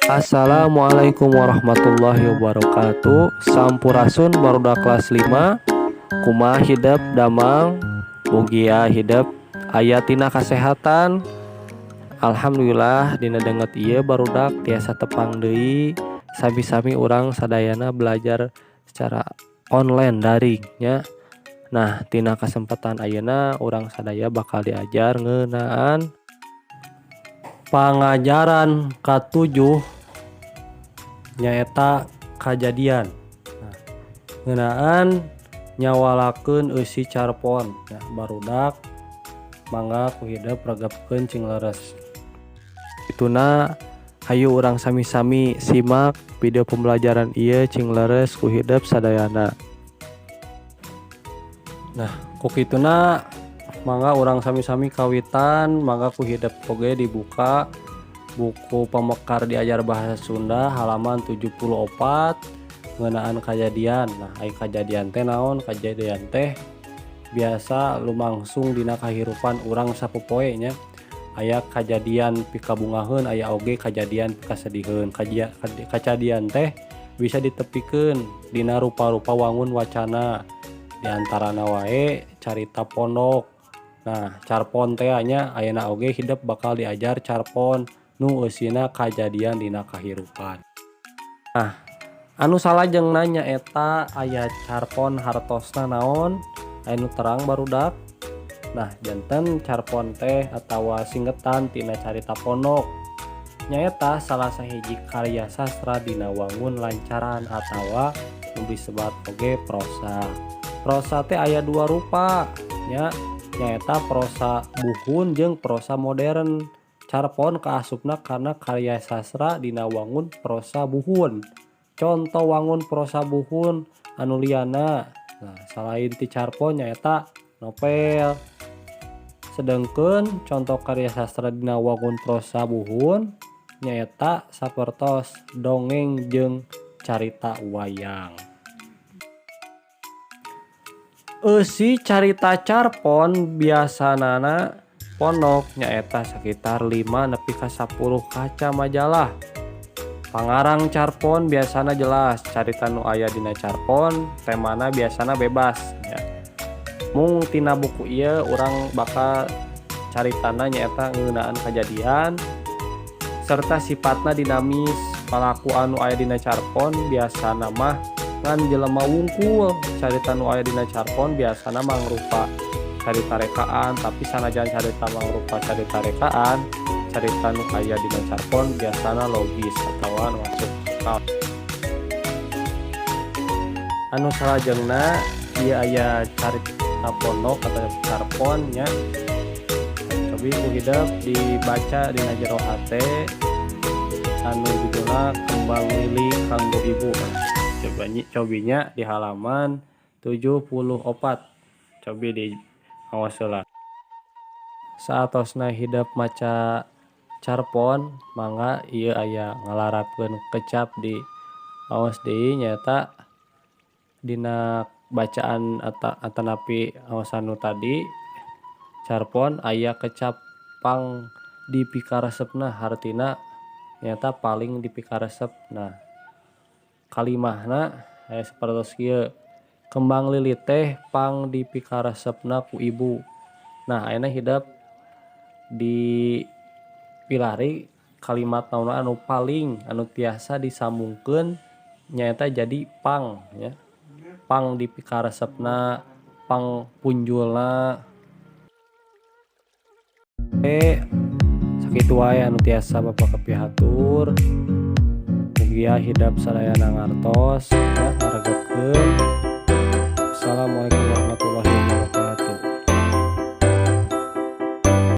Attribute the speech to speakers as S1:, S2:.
S1: Assalamualaikum warahmatullahi wabarakatuh. Sampurasun barudak kelas 5. Kumaha hidup damang mugia hidup ayatina kesehatan. Alhamdulillah dina denget ieu barudak tiasa tepang deui sami-sami urang sadayana belajar secara online daring nya. Nah, tina kesempatan ayeuna urang sadaya bakal diajar ngeunaan pangajaran ka-7 nyaeta kajadian. Nah, ngeunaan nyawalakeun eusi carpon. Nah, barudak mangga ku hidup regepkeun cing leres. Ituna hayu urang sami-sami simak video pembelajaran ieu cing leres ku hidup sadayana. Nah, ku kituna mangga urang sami-sami kawitan, mangga ku hidup oge dibuka buku pemekar diajar bahasa Sunda halaman 74 ngeunaan kajadian. Nah, ai kajadian teh naon? Kajadian teh biasa lumangsung dina kahirupan urang sapopoe nya. Aya kajadian pikabungaheun, aya oge kajadian pikasediheun. Kajadian teh bisa ditepikeun dina rupa-rupa wangun wacana. Di antarana wae carita pondok. Nah, carpon teh nya ayeuna oge hidup bakal diajar carpon nu eusina kajadian dina kahirupan. Nah, anu salajeng nanya eta aya carpon hartosna naon? Anu terang barudak. Nah, janten carpon teh atawa singgetan tina carita pondok. Nyaeta salah sahiji karya sastra dina wangun lancaran atawa nu disebat oge prosa. Prosa teh aya dua rupa nya, nyaeta prosa buhun jeung prosa modern. Carpon kaasupna karena karya sastra dina wangun prosa buhun. Contoh wangun prosa buhun anu liana. Nah, selain ti carpon nyaeta novel. Sedengkeun contoh karya sastra dina wangun prosa buhun nyaeta sapertos dongeng jeung carita wayang. Eusi carita carpon biasanana pondok nyaeta sekitar 5 nepi ka 10 kaca majalah. Pangarang carpon biasana jelas, carita nu aya dina carpon temana biasana bebas ya. Mung tina buku ieu urang bakal caritana nyaeta ngeunaan kajadian serta sifatna dinamis. Palaku anu aya dina carpon biasana mah ngan jelema wungkul. Carita nu aya dina carpon biasana mangrupa carita rekaan, tapi sanajan carita mangrupa carita rekaan, carita nu aya dina carpon biasana logis atawa nu masuk akal. Anu salajengna ieu aya carita pondok atau carpon nya. Cobi ku hidup dibaca dina jero hate anu judulna Kembang Lili Kanggo Ibu. Cobinya di halaman 74. Cobi di awas heula. Saatosna hidup maca carpon mangga ieu aya ngalarapkeun kecap di awas deui nyaeta dina bacaan atanapi awas anu tadi carpon aya kecap pang dipikaresepna, hartina nyaeta paling dipikaresep. Nah, kalimahna aya sapertos kieu. Kembang lili teh pang dipikaresepna ku ibu. Nah, ayeuna hidup di pilari kalimat naonna anu paling anu tiasa disambungkeun nyaeta jadi pang ya. Pang dipikaresepna, pang punjulna. Sakitu wae anu tiasa Bapak kepihatur. Mugia hidup sadayana ngartos ya ngaregepkeun. Assalamualaikum